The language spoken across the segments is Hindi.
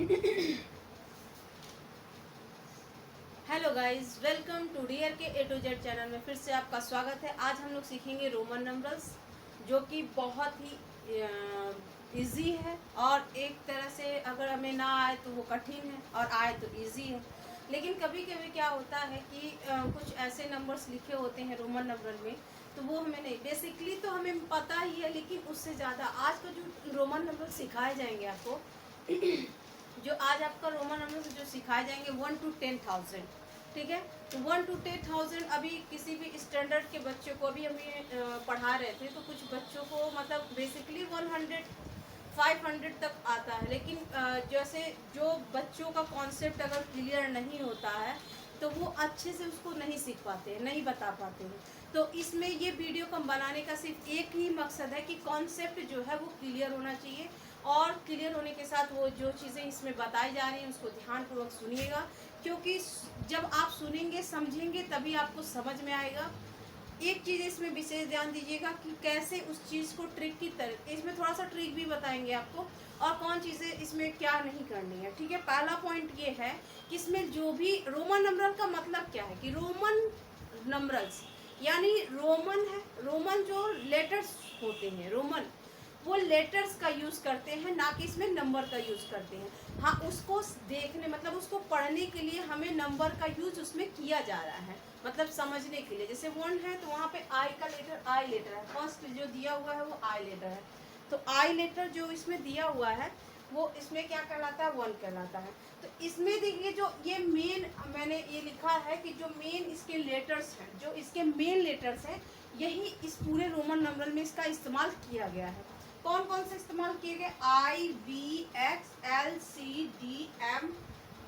Hello guys, welcome to dear K A to Z channel में फिर से आपका स्वागत है। आज हम लोग सीखेंगे रोमन नंबर्स, जो कि बहुत ही इजी है और एक तरह से अगर हमें ना आए तो वो कठिन है और आए तो इजी है। लेकिन कभी कभी क्या होता है कि कुछ ऐसे नंबर्स लिखे होते हैं रोमन नंबर में, तो वो हमें नहीं, बेसिकली तो हमें पता ही है, लेकिन उससे ज़्यादा आज का जो रोमन नंबर सिखाए जाएंगे आपको जो आज आपका रोमन नंबर जो सिखाए जाएंगे 1 to 10,000, ठीक है। तो 1 to 10,000 अभी किसी भी स्टैंडर्ड के बच्चों को अभी हमें पढ़ा रहे थे, तो कुछ बच्चों को मतलब बेसिकली 100 500 तक आता है। लेकिन जैसे जो बच्चों का कॉन्सेप्ट अगर क्लियर नहीं होता है तो वो अच्छे से उसको नहीं सीख पाते हैं, नहीं बता पाते हैं। तो इसमें ये वीडियो को बनाने का सिर्फ एक ही मकसद है कि कॉन्सेप्ट जो है वो क्लियर होना चाहिए, और क्लियर होने के साथ वो जो चीज़ें इसमें बताई जा रही हैं उसको ध्यानपूर्वक सुनिएगा, क्योंकि जब आप सुनेंगे समझेंगे तभी आपको समझ में आएगा। एक चीज़ इसमें विशेष ध्यान दीजिएगा कि कैसे उस चीज़ को ट्रिक की तरह, इसमें थोड़ा सा ट्रिक भी बताएंगे आपको, और कौन चीज़ें इसमें क्या नहीं करनी है, ठीक है। पहला पॉइंट ये है कि इसमें जो भी रोमन नंबरल का मतलब क्या है कि रोमन नंबरल्स यानी रोमन है, रोमन जो लेटर्स होते हैं, रोमन वो लेटर्स का यूज़ करते हैं, ना कि इसमें नंबर का यूज़ करते हैं। हाँ, उसको देखने मतलब उसको पढ़ने के लिए हमें नंबर का यूज उसमें किया जा रहा है, मतलब समझने के लिए। जैसे 1 है तो वहाँ पे आई का लेटर आई लेटर है, फर्स्ट जो दिया हुआ है वो आई लेटर है, तो आई लेटर जो इसमें दिया हुआ है वो इसमें क्या कहलाता है, 1 कहलाता है। तो इसमें देखिए जो ये मेन मैंने ये लिखा है कि जो मेन इसके लेटर्स हैं, जो इसके मेन लेटर्स हैं, यही इस पूरे रोमन नंबर में इसका इस्तेमाल किया गया है। कौन कौन से इस्तेमाल किए गए, I B X L C D M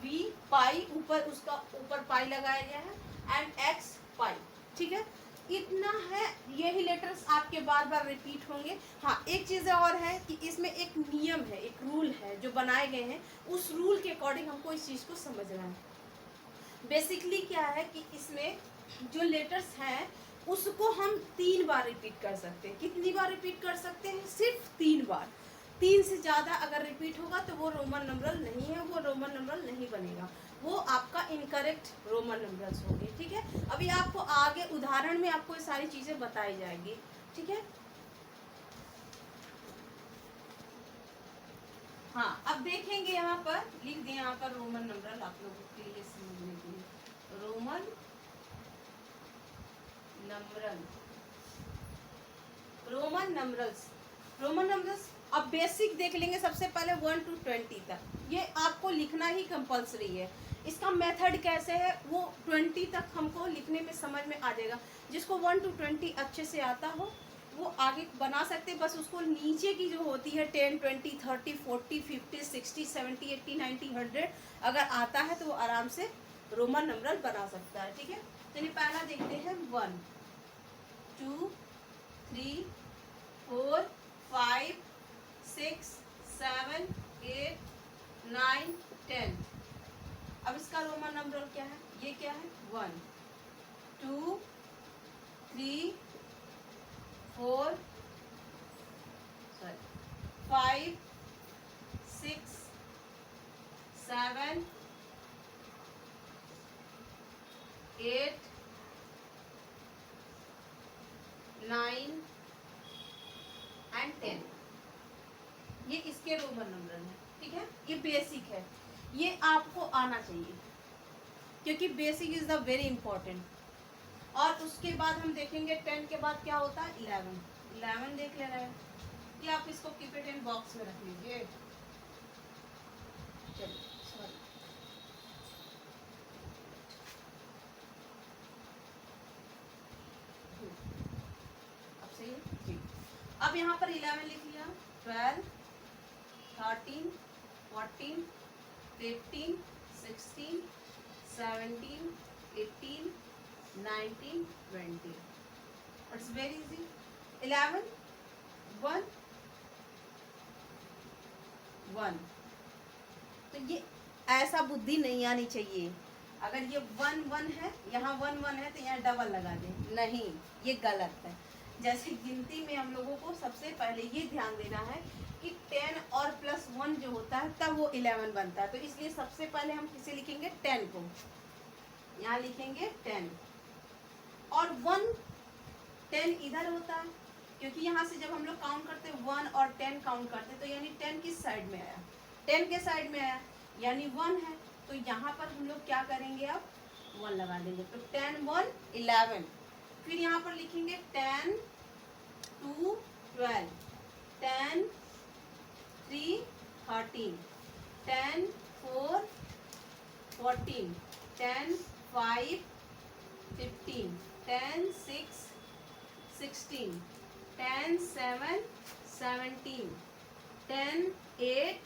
V pi, ऊपर उसका ऊपर पाई लगाया गया है, एंड एक्स पाई, ठीक है। इतना है, यही लेटर्स आपके बार बार रिपीट होंगे। हाँ, एक चीज़ और है कि इसमें एक नियम है, एक रूल है जो बनाए गए हैं, उस रूल के अकॉर्डिंग हमको इस चीज़ को समझना है। बेसिकली क्या है कि इसमें जो लेटर्स हैं उसको हम 3 बार रिपीट कर सकते हैं। कितनी बार रिपीट कर सकते हैं, सिर्फ 3 बार। 3 से ज़्यादा अगर रिपीट होगा तो वो रोमन नंबरल नहीं है, वो रोमन नंबरल नहीं बनेगा, वो आपका इनकरेक्ट रोमन नंबरल्स होंगे, ठीक है। अभी आपको आगे उदाहरण में आपको ये सारी चीज़ें बताई जाएगी, ठीक है। हाँ, अब देखेंगे यहाँ पर लिख दिए, यहाँ पर रोमन नंबरल आप लोगों के लिए समझने के लिए, रोमन नंबरल, रोमन नंबरल्स, रोमन नंबरल्स। अब बेसिक देख लेंगे, सबसे पहले 1 to 20 तक ये आपको लिखना ही कंपलसरी है। इसका मेथड कैसे है, वो 20 तक हमको लिखने में समझ में आ जाएगा। जिसको 1 to 20 अच्छे से आता हो वो आगे बना सकते, बस उसको नीचे की जो होती है 10 20 30 40 50 60 70 80 90 100 अगर आता है तो वो आराम से रोमन नंबरल बना सकता है, ठीक है। चलिए पहला देखते हैं, 1 2 3 4 5 6 7 8 9 10। अब इसका रोमन नंबर क्या है, ये क्या है, 1 2 3 4 5 6 7 8 9 एंड 10। ये इसके रोमन नंबर हैं, ठीक है। ये बेसिक है, ये आपको आना चाहिए क्योंकि basic is the very important. और उसके बाद हम देखेंगे 10 के बाद क्या होता है, 11 देख ले रहे हैं। ये आप इसको कीप इट इन बॉक्स में रख लीजिए। चलिए, सॉरी, अब सही है जी। अब यहाँ पर 11 लिख लिया, 12 13 14 15 16 17 18 19 20। It's very easy. 11 1 1। तो ये ऐसा बुद्धि नहीं आनी चाहिए, अगर ये 1 1 है, यहाँ 1 1 है तो यहाँ डबल लगा दें, नहीं, ये गलत है। जैसे गिनती में हम लोगों को सबसे पहले ये ध्यान देना है कि 10 और +1 जो होता है तब वो 11 बनता है। तो इसलिए सबसे पहले हम किसे लिखेंगे, 10 को। यहाँ लिखेंगे 10 और 1 10 इधर होता है, क्योंकि यहाँ से जब हम लोग काउंट करते हैं 1 और 10 काउंट करते हैं, तो यानी 10 किस साइड में आया, 10 के साइड में आया, यानी 1 है। तो यहाँ पर हम लोग क्या करेंगे, अब 1 लगा देंगे। तो 10 1 11। फिर यहाँ पर लिखेंगे 10 2 12, 10 3 13, 10 4 14, 10 5 15, 10 6 16, 10 7 17, 10 8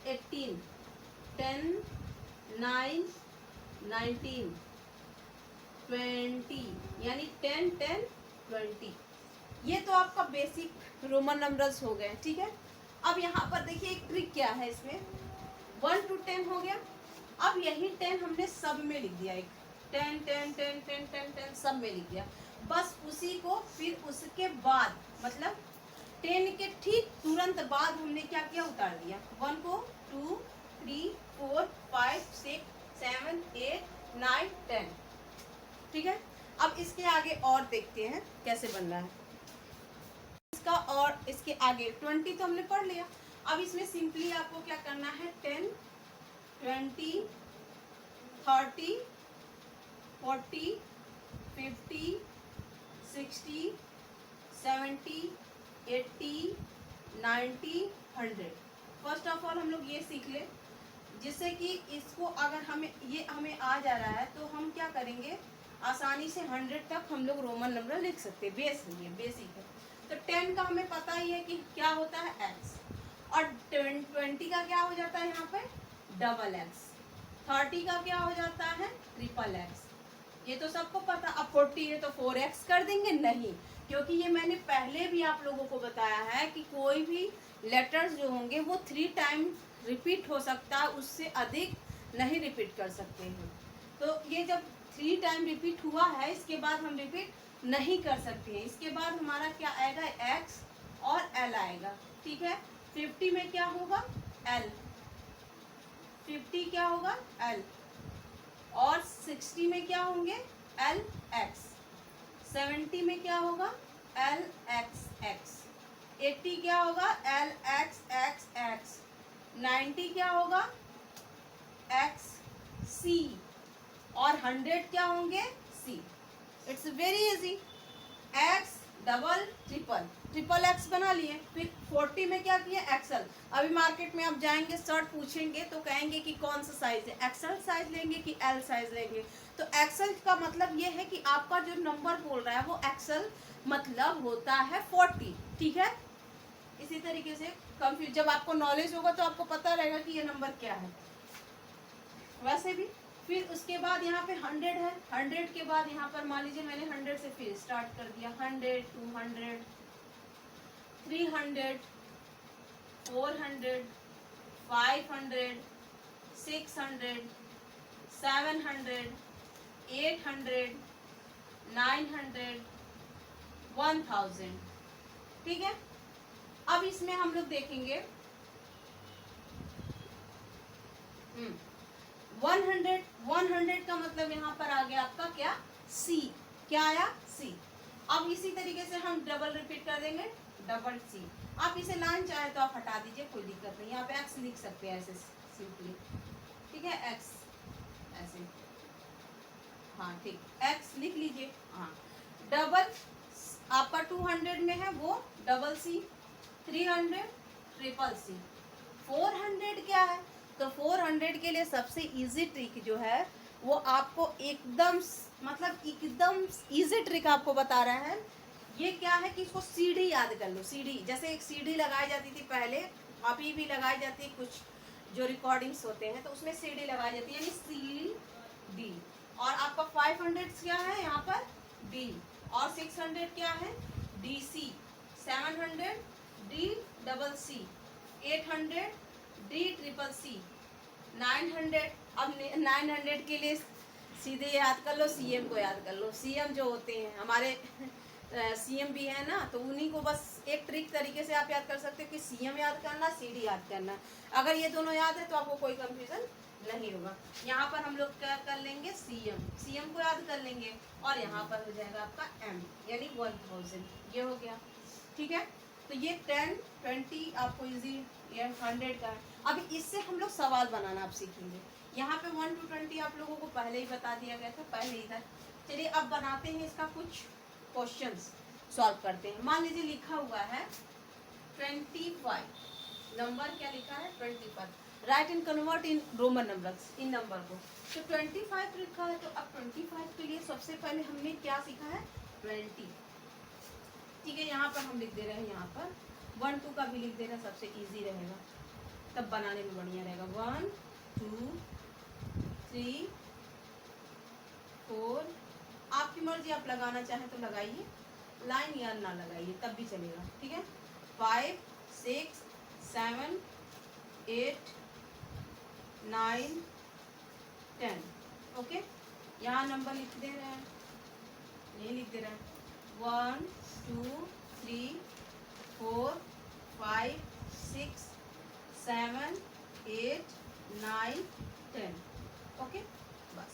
18, 10 9 19 20, यानी 10 10 20। ये तो आपका बेसिक रोमन नंबर्स हो गए, ठीक है। अब यहाँ पर देखिए एक ट्रिक क्या है इसमें, 1 to 10 हो गया। अब यही 10 हमने सब में लिख दिया, एक 10 10 10 10 10 10 सब में लिख दिया। बस उसी को फिर उसके बाद मतलब 10 के ठीक तुरंत बाद हमने क्या किया, उतार दिया। 1 को 2 3 4 5 6 7 8 9 10, ठीक है। अब इसके आगे और देखते हैं कैसे बन रहा है इसका, और इसके आगे 20 तो हमने पढ़ लिया। अब इसमें सिंपली आपको क्या करना है, 10 20 30 40 50 60 70 80 90 100। फर्स्ट ऑफ ऑल हम लोग ये सीख ले, जिससे कि इसको अगर हमें आ जा रहा है तो हम क्या करेंगे, आसानी से 100 तक हम लोग रोमन नंबर लिख सकते हैं। बेसिक है। तो 10 का हमें पता ही है कि क्या होता है, x, और 20 का क्या हो जाता है यहाँ पे, डबल x, 30 का क्या हो जाता है, ट्रिपल x, ये तो सबको पता। अब 40 है तो 4x कर देंगे, नहीं, क्योंकि ये मैंने पहले भी आप लोगों को बताया है कि कोई भी लेटर्स जो होंगे वो 3 टाइम रिपीट हो सकता है, उससे अधिक नहीं रिपीट कर सकते हैं। तो ये जब 3 टाइम रिपीट हुआ है, इसके बाद हम रिपीट नहीं कर सकते हैं। इसके बाद हमारा क्या आएगा, x और l आएगा, ठीक है। 50 में क्या होगा, l, 50 क्या होगा, l, और 60 में क्या होंगे, l x, 70 में क्या होगा, l x x, 80 क्या होगा, l x x x, 90 क्या होगा, x c, और 100 क्या होंगे, c। It's very easy, x double triple x बना लिए। फिर 40 में क्या किया, एक्सल। अभी मार्केट में आप जाएंगे, शर्ट पूछेंगे तो कहेंगे कि कौन सा साइज है, एक्सल साइज लेंगे कि एल साइज लेंगे। तो एक्सल का मतलब ये है कि आपका जो नंबर बोल रहा है वो एक्सल मतलब होता है 40, ठीक है। इसी तरीके से कंफ्यूज, जब आपको नॉलेज होगा तो आपको पता रहेगा कि ये नंबर क्या है। वैसे भी फिर उसके बाद यहाँ पे 100 है, 100 के बाद यहाँ पर मान लीजिए मैंने 100 से फिर स्टार्ट कर दिया, 100 200 300 400 500 600 700 800 900 1000, ठीक है। अब इसमें हम लोग देखेंगे 100 का मतलब यहाँ पर आ गया आपका क्या, C, क्या आया, C। अब इसी तरीके से हम डबल रिपीट कर देंगे, डबल C। आप इसे लाइन चाहे तो आप हटा दीजिए, कोई दिक्कत नहीं, यहाँ पे x लिख सकते हैं ऐसे सिंपली, ठीक है, x ऐसे, हाँ ठीक, x लिख लीजिए, हाँ। डबल आपका 200 में है वो डबल C, 300 ट्रिपल C, 400 क्या है, तो 400 के लिए सबसे इजी ट्रिक जो है वो आपको एकदम इजी ट्रिक आपको बता रहा है। ये क्या है कि इसको सीढ़ी याद कर लो, सीढ़ी, जैसे एक सीढ़ी लगाई जाती थी पहले, अभी भी लगाई जाती है, कुछ जो रिकॉर्डिंग्स होते हैं तो उसमें सीढ़ी लगाई जाती है, यानी CD। और आपका 500 क्या है यहाँ पर, D, और 600 क्या है, DC, 700 D double C, 800 D triple C, 900, अब 900 के लिए सीधे याद कर लो, सीएम को याद कर लो। सीएम जो होते हैं हमारे सीएम भी है ना, तो उन्हीं को बस एक ट्रिक तरीके से आप याद कर सकते हो कि सीएम याद करना, सीडी याद करना। अगर ये दोनों याद है तो आपको कोई कंफ्यूजन नहीं होगा। यहाँ पर हम लोग क्या कर लेंगे, सीएम, सीएम को याद कर लेंगे और यहाँ पर हो जाएगा आपका एम यानी 1000, ये हो गया। ठीक है, तो ये 10, 20 आपको इजी, ये 100 का है। अब इससे हम लोग सवाल बनाना आप सीखेंगे। यहाँ पे 1 to 20 आप लोगों को पहले ही बता दिया गया था, पहले ही था। चलिए अब बनाते हैं इसका कुछ क्वेश्चंस, सॉल्व करते हैं। मान लीजिए लिखा हुआ है 25, नंबर क्या लिखा है 25, right and convert in Roman numbers, in number को। तो 25 लिखा है, तो अब 25 के लिए सबसे पहले हमने क्या सीखा है 20। ठीक है, यहाँ पर हम लिख दे रहे हैं, यहाँ पर 1 2 का भी लिख दे रहे हैं, सबसे इजी रहेगा, तब बनाने में बढ़िया रहेगा। 1 2 3 4, आपकी मर्जी, आप लगाना चाहें तो लगाइए लाइन या ना लगाइए तब भी चलेगा। ठीक है, 5 6 7 8 9 10। ओके, यहाँ नंबर लिख दे रहे हैं, ये लिख दे रहे हैं 1 2 3 4 5 6 7 8 9 10। ओके, बस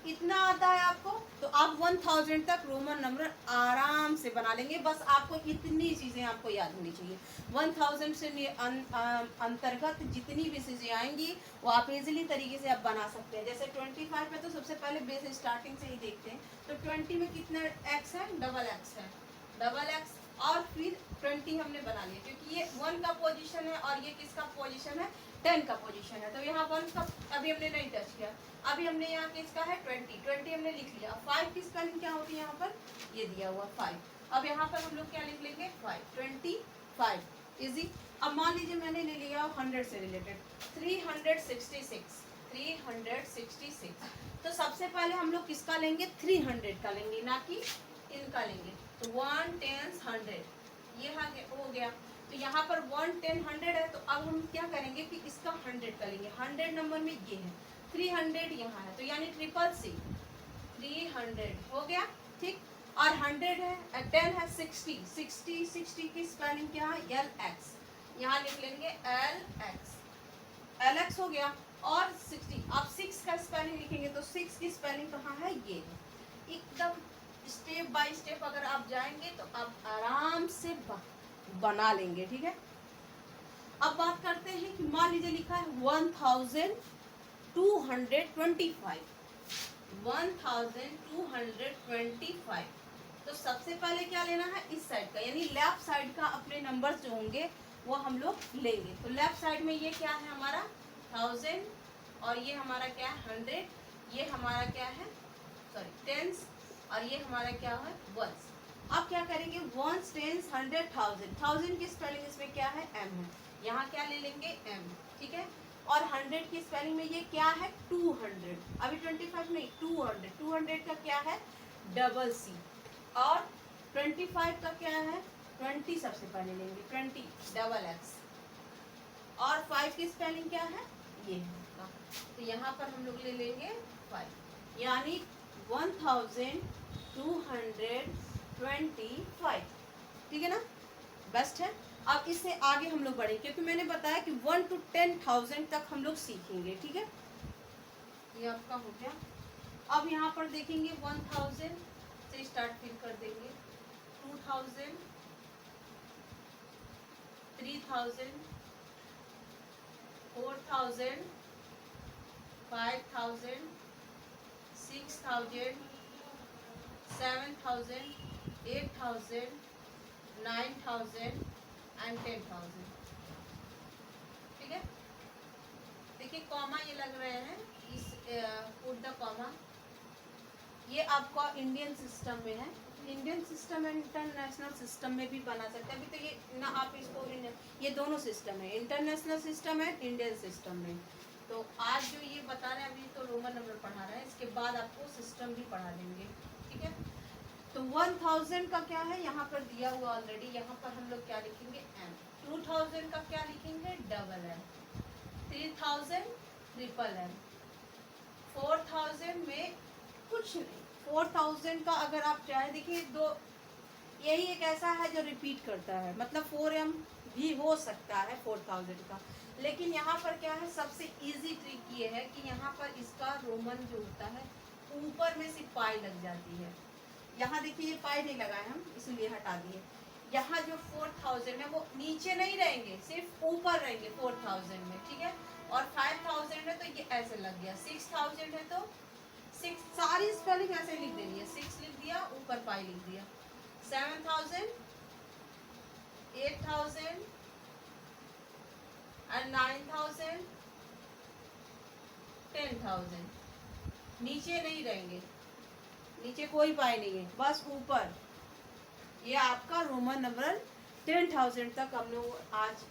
इतना आता है आपको, तो आप 1000 तक रोमन नंबर आराम से बना लेंगे। बस आपको इतनी चीज़ें आपको याद होनी चाहिए। 1000 से अंतर्गत जितनी भी चीज़ें आएंगी वो आप इजीली तरीके से आप बना सकते हैं। जैसे 25 में तो सबसे पहले बेस स्टार्टिंग से ही देखते हैं, तो 20 में कितना एक्स है, डबल एक्स है, डबल एक्स, और फिर 20 हमने बना लिया, क्योंकि ये 1 का पोजीशन है और ये किसका पोजीशन है 10 का पोजीशन है। तो यहाँ 1 का अभी हमने नहीं टच किया, अभी हमने यहाँ किसका है 20 हमने लिख लिया। 5 की स्पेलिंग क्या होती है यहाँ पर, ये दिया हुआ 5। अब यहाँ पर हम लोग क्या लिख लेंगे 5, 25 इजी। अब मान लीजिए मैंने ले लिया 100 से रिलेटेड 366, 366। तो सबसे पहले हम लोग किसका लेंगे 300 का लेंगे, ना कि इनका लेंगे। तो 1 10 100 ये हो गया। तो यहाँ पर 1 10 100 है, तो अब हम क्या करेंगे कि इसका 100 का लेंगे। 100 नंबर में ये है, 300 यहाँ है, तो यानी 3 300 हो गया। ठीक, और 100 है, 10 है 60, 60 की स्पेलिंग क्या है एल एक्स, यहाँ लिख लेंगे एल एक्स हो गया। और 60, आप 6 का स्पेलिंग लिखेंगे तो 6 की स्पेलिंग कहाँ है, ये है। एकदम स्टेप बाय स्टेप अगर आप जाएंगे तो आप आराम से बना लेंगे। ठीक है, अब बात करते हैं कि मान लीजिए लिखा है 1225, 1225। तो सबसे पहले क्या लेना है इस साइड का, यानी लेफ्ट साइड का अपने नंबर्स जो होंगे वो हम लोग लेंगे। तो लेफ्ट साइड में ये क्या है हमारा 1000, और ये हमारा क्या है 100, ये हमारा क्या है सॉरी टेंस, और ये हमारा क्या है वंस। अब क्या करेंगे 1 10 100 1000, 1000 की स्पेलिंग इसमें क्या है एम है, यहाँ क्या ले लेंगे एम। ठीक है, और 100 की स्पेलिंग में ये क्या है 200, अभी 25 नहीं 200, 200 का क्या है डबल सी, और 25 का क्या है 20 सबसे पहले लेंगे 20 डबल एक्स, और 5 की स्पेलिंग क्या है ये है, तो यहाँ पर हम लोग ले लेंगे 5, यानी 1225। ठीक है ना, बेस्ट है। अब इससे आगे हम लोग बढ़े, क्योंकि मैंने बताया कि 1 to 10,000 तक हम लोग सीखेंगे। ठीक है, ये आपका हो गया। अब यहाँ पर देखेंगे 1000 से स्टार्ट फिर कर देंगे, 2000, 3000, 4000, 5000, 6000, 7000, 8000, 9000 एंड 10,000। ठीक है, देखिए कॉमा ये लग रहे हैं, इस पुट द कॉमा, ये आपका इंडियन सिस्टम में है। इंडियन सिस्टम इंटरनेशनल सिस्टम में भी बना सकते हैं। अभी तो ये ना आप इसको ये दोनों सिस्टम है, इंटरनेशनल सिस्टम है इंडियन सिस्टम में। तो आज जो ये बता रहे हैं अभी तो रोमन नंबर पढ़ा रहे हैं, इसके बाद आपको सिस्टम भी पढ़ा देंगे। ठीक है, तो 1000 का क्या है यहाँ पर दिया हुआ ऑलरेडी, यहाँ पर हम लोग क्या लिखेंगे एम। 2000 का क्या लिखेंगे डबल एम, 3000 ट्रिपल एम, 4000 में कुछ नहीं। 4000 का अगर आप चाहे, देखिए दो, यही एक ऐसा है जो रिपीट करता है, मतलब 4m भी हो सकता है 4000 का। लेकिन यहाँ पर क्या है, सबसे इजी ट्रिक ये है कि यहाँ पर इसका रोमन जो होता है ऊपर में सिर्फ पाई लग जाती है। यहाँ देखिए ये पाई नहीं लगाए हम, इसलिए हटा दिए। यहाँ जो 4000 है वो नीचे नहीं रहेंगे, सिर्फ ऊपर रहेंगे 4000 में, ठीक है। और 5000 है तो ये ऐसे लग गया, 6000 है तो 6, सारी स्पेलिंग ऐसे लिख देनी है, 6 लिख दिया, ऊपर पाई लिख दिया, 7000, 8000 and 9000, 10,000। नीचे नहीं रहेंगे, नीचे कोई पाई नहीं है, बस ऊपर। ये आपका रोमन नंबर 10,000 तक हम लोग आज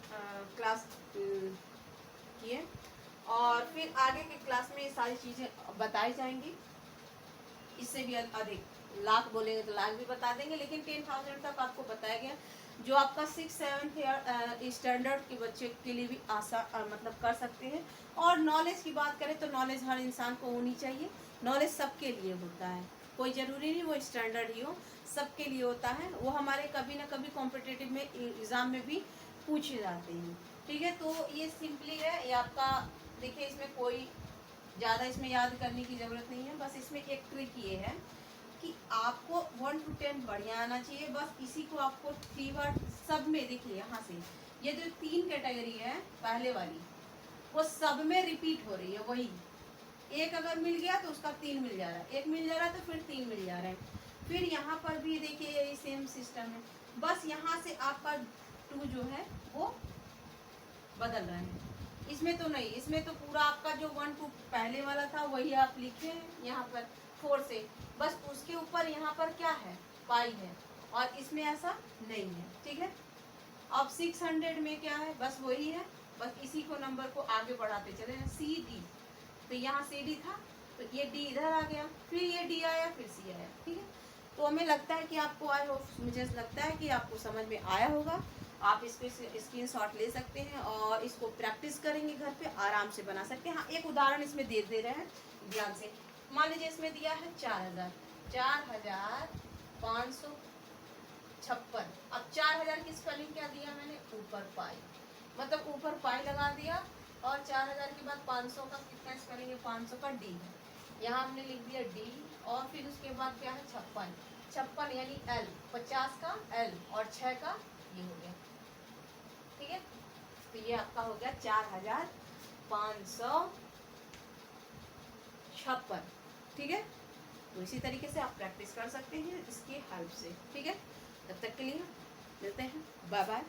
क्लास किए, और फिर आगे के क्लास में ये सारी चीज़ें बताई जाएंगी। इससे भी अधिक, लाख बोलेंगे तो लाख भी बता देंगे, लेकिन 10,000 तक आपको बताया गया, जो आपका 6-7 स्टैंडर्ड के बच्चे के लिए भी मतलब कर सकते हैं। और नॉलेज की बात करें तो नॉलेज हर इंसान को होनी चाहिए, नॉलेज सबके लिए होता है, कोई ज़रूरी नहीं वो स्टैंडर्ड ही हो, सबके लिए होता है। वो हमारे कभी ना कभी कॉम्पिटिटिव में एग्ज़ाम में भी पूछे जाते हैं, ठीक है। तो ये सिंपली है, ये आपका देखिए, इसमें कोई ज़्यादा इसमें याद करने की ज़रूरत नहीं है। बस इसमें एक ट्रिक ये है कि आपको 1 to 10 बढ़िया आना चाहिए। बस इसी को आपको 3 बार सब में, देखिए यहाँ से ये जो 3 कैटेगरी है पहले वाली, वो सब में रिपीट हो रही है। वही एक अगर मिल गया तो उसका 3 मिल जा रहा है, एक मिल जा रहा है तो फिर 3 मिल जा रहा है। फिर यहाँ पर भी देखिए यही सेम सिस्टम है, बस यहाँ से आपका 2 जो है वो बदल रहे हैं। इसमें तो नहीं, इसमें तो पूरा आपका जो 1 2 पहले वाला था वही आप लिखे हैं यहाँ पर 4 से, बस उसके ऊपर यहाँ पर क्या है, पाई है, और इसमें ऐसा नहीं है, ठीक है। अब 600 में क्या है, बस वही है, बस इसी को नंबर को आगे बढ़ाते चले हैं। सी डी, तो यहाँ सी डी था तो ये डी इधर आ गया, फिर ये डी आया, फिर सी आया, ठीक है। तो हमें लगता है कि आपको आई होप, मुझे लगता है कि आपको समझ में आया होगा। आप इसको स्क्रीनशॉट ले सकते हैं और इसको प्रैक्टिस करेंगे घर पे, आराम से बना सकते हैं। हाँ, एक उदाहरण इसमें दे रहे हैं ध्यान से। मान लीजिए इसमें दिया है 4000, 4556। अब 4000 की स्पेलिंग क्या दिया मैंने, ऊपर पाई, मतलब ऊपर पाई लगा दिया। और 4000 के बाद 500 का कितना स्पेलिंग है, 500 का डी है, यहाँ हमने लिख दिया डी। और फिर उसके बाद क्या है, 56 यानी एल, 50 का एल और 6 का ये हो गया, ठीक है। तो ये आपका हो गया 4556, ठीक है। तो इसी तरीके से आप प्रैक्टिस कर सकते हैं इसकी हेल्प से, ठीक है। तब तक के लिए मिलते हैं, बाय बाय।